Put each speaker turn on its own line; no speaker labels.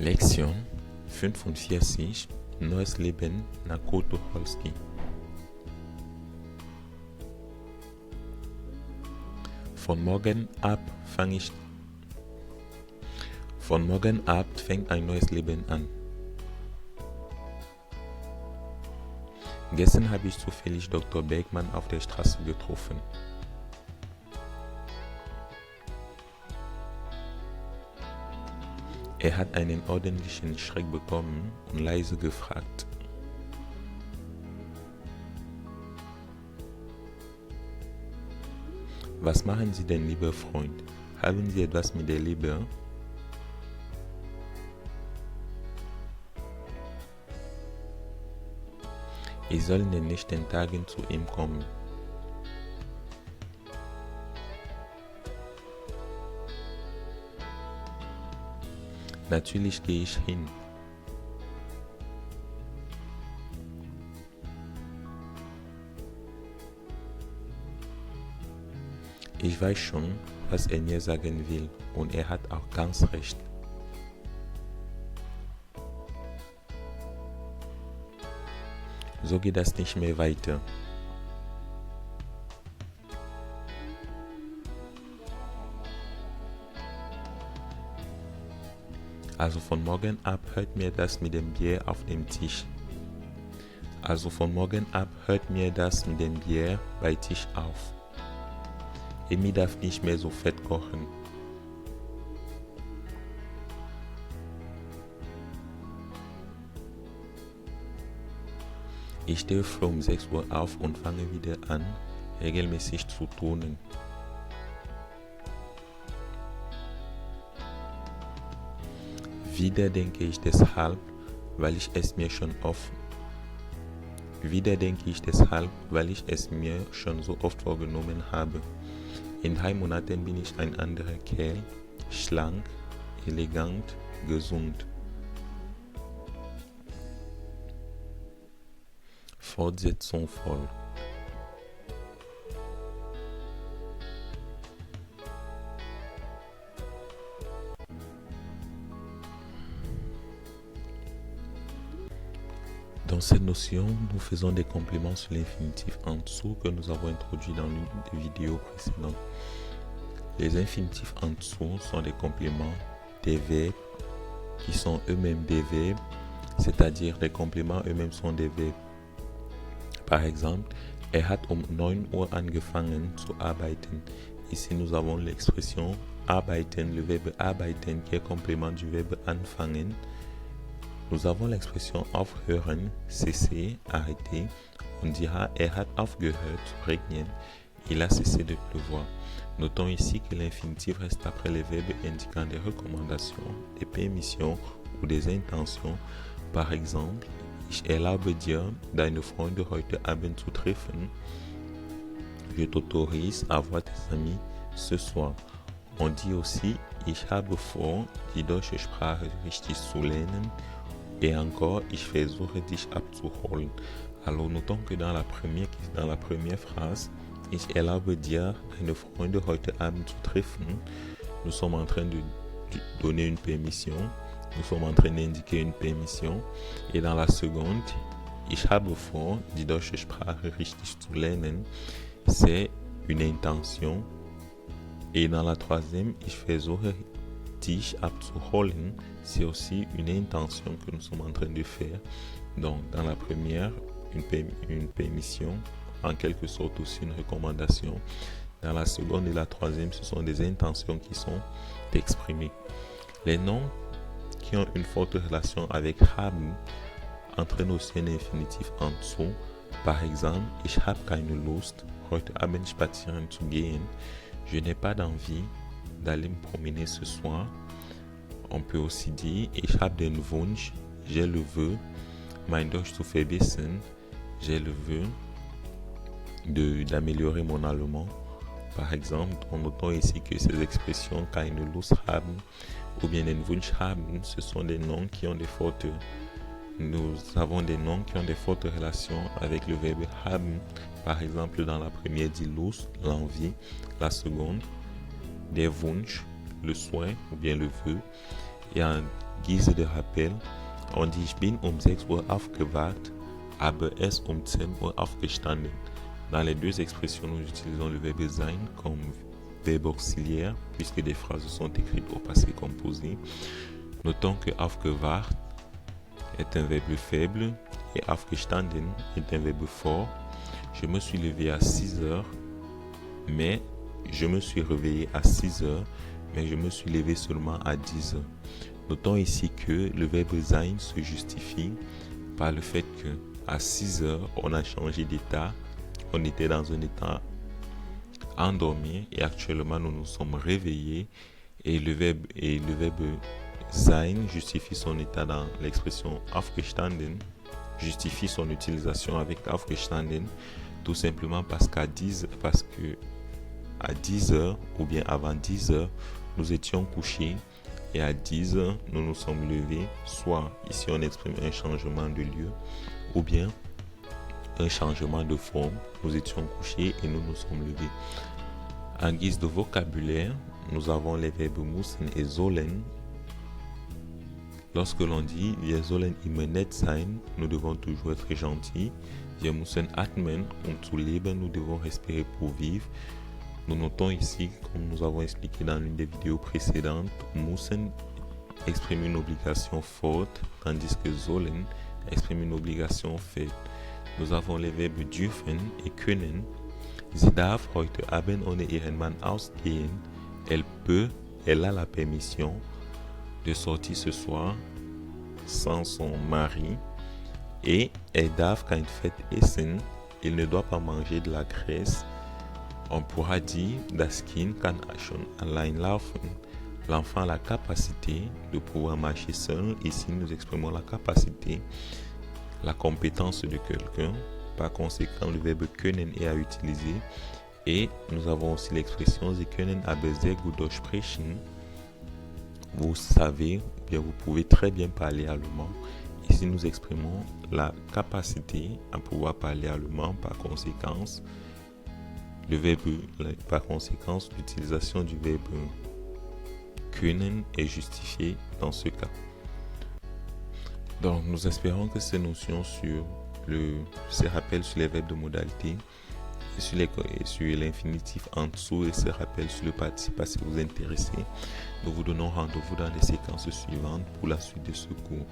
Lektion 45. Neues Leben nach Kurt Tucholsky. Von morgen ab fängt ein neues Leben an. Gestern habe ich zufällig Dr. Bergmann auf der Straße getroffen. Er hat einen ordentlichen Schreck bekommen und leise gefragt: Was machen Sie denn, lieber Freund? Haben Sie etwas mit der Leber? Ich soll in den nächsten Tagen zu ihm kommen. Natürlich gehe ich hin. Ich weiß schon, was er mir sagen will, und er hat auch ganz recht. So geht das nicht mehr weiter. Also von morgen ab hört mir das mit dem Bier auf dem Tisch. Bei Tisch auf. Emi darf nicht mehr so fett kochen. Ich stehe früh um 6 Uhr auf und fange wieder an, regelmäßig zu turnen. Wieder denke ich deshalb, weil ich es mir schon so oft vorgenommen habe. In 3 Monaten bin ich ein anderer Kerl, schlank, elegant, gesund. Fortsetzung folgt. Dans cette notion, nous faisons des compléments sur l'infinitif en dessous que nous avons introduit dans l'une des vidéos précédentes. Les infinitifs en dessous sont des compléments des verbes qui sont eux-mêmes des verbes, c'est-à-dire les compléments eux-mêmes sont des verbes. Par exemple, er hat um 9 Uhr angefangen zu arbeiten. Ici, nous avons l'expression arbeiten, le verbe arbeiten qui est complément du verbe anfangen. Nous avons l'expression aufhören, cesser, arrêter. On dira er hat aufgehört zu regnen, il a cessé de pleuvoir. Notons ici que l'infinitif reste après les verbes indiquant des recommandations, des permissions ou des intentions. Par exemple, ich erlaube dir, deine Freunde heute Abend zu treffen. Je t'autorise à voir tes amis ce soir. On dit aussi, ich habe vor, die deutsche Sprache richtig zu lernen. Et encore, ich versuche dich abzuholen. Alors notons que dans la première phrase, ich erlaube dir, deine Freunde heute Abend zu treffen, nous sommes en train de donner une permission, nous sommes en train d'indiquer une permission. Et dans la seconde, ich habe vor, die deutsche Sprache richtig zu lernen, c'est une intention. Et dans la troisième, ich versuche dich abzuholen, c'est aussi une intention que nous sommes en train de faire. Donc dans la première, une permission, en quelque sorte aussi une recommandation. Dans la seconde et la troisième, ce sont des intentions qui sont exprimées. Les noms qui ont une forte relation avec haben entraînent aussi un infinitif en dessous. Par exemple, ich habe keine Lust, heute Abend spazieren zu gehen. Je n'ai pas d'envie d'aller me promener ce soir. On peut aussi dire ich habe den Wunsch, j'ai le vœu, mein Deutsch zu verbessern, j'ai le vœu d'améliorer mon allemand. Par exemple, on notons ici que ces expressions keine Lust haben ou bien den Wunsch haben, ce sont des noms qui ont des fortes relations avec le verbe haben. Par exemple, dans la première dit Lust, l'envie, la seconde der Wunsch, le souhait ou bien le vœu. Et guise de rappel, und ich bin um 6 Uhr aufgewacht, aber es um 10 Uhr aufgestanden. Dans les deux expressions, nous utilisons le verbe sein comme verbe auxiliaire, puisque des phrases sont écrites au passé composé. Notons que aufgewacht est un verbe faible et aufgestanden est un verbe fort. Je me suis levé à 6 heures, mais je me suis réveillé à 6 heures, mais je me suis levé seulement à 10 heures. Notons ici que le verbe sein se justifie par le fait que à 6 heures, on a changé d'état. On était dans un état endormi et actuellement nous nous sommes réveillés et le verbe sein justifie son état dans l'expression aufgestanden, justifie son utilisation avec aufgestanden tout simplement parce qu'à 10 heures ou bien avant 10 heures nous étions couchés et à 10 heures nous nous sommes levés, soit ici on exprime un changement de lieu ou bien un changement de forme. Nous étions couchés et nous nous sommes levés. En guise de vocabulaire, nous avons les verbes müssen et sollen. Lorsque l'on dit wir sollen immer nett sein, nous devons toujours être gentils. Wir müssen atmen, zu leben, nous devons respirer pour vivre. Nous notons ici, comme nous avons expliqué dans l'une des vidéos précédentes, müssen exprime une obligation forte, tandis que sollen exprime une obligation faible. Nous avons les verbes dürfen et können. Sie darf heute Abend ohne ihren Mann ausgehen. Elle a la permission de sortir ce soir sans son mari. Et elle darf kein Fett essen. Il ne doit pas manger de la graisse. On pourra dire, das Kind kann schon allein laufen. L'enfant a la capacité de pouvoir marcher seul. Ici, nous exprimons la capacité, la compétence de quelqu'un. Par conséquent, le verbe können est à utiliser. Et nous avons aussi l'expression Sie können aber sehr gut Deutsch sprechen. Vous savez, ou bien vous pouvez très bien parler allemand. Ici, nous exprimons la capacité à pouvoir parler allemand. Par conséquence, l'utilisation du verbe können est justifiée dans ce cas. Donc, nous espérons que ces notions sur ces rappels sur les verbes de modalité et sur l'infinitif en dessous et ces rappels sur le participe passé vous intéressent. Nous vous donnons rendez-vous dans les séquences suivantes pour la suite de ce cours.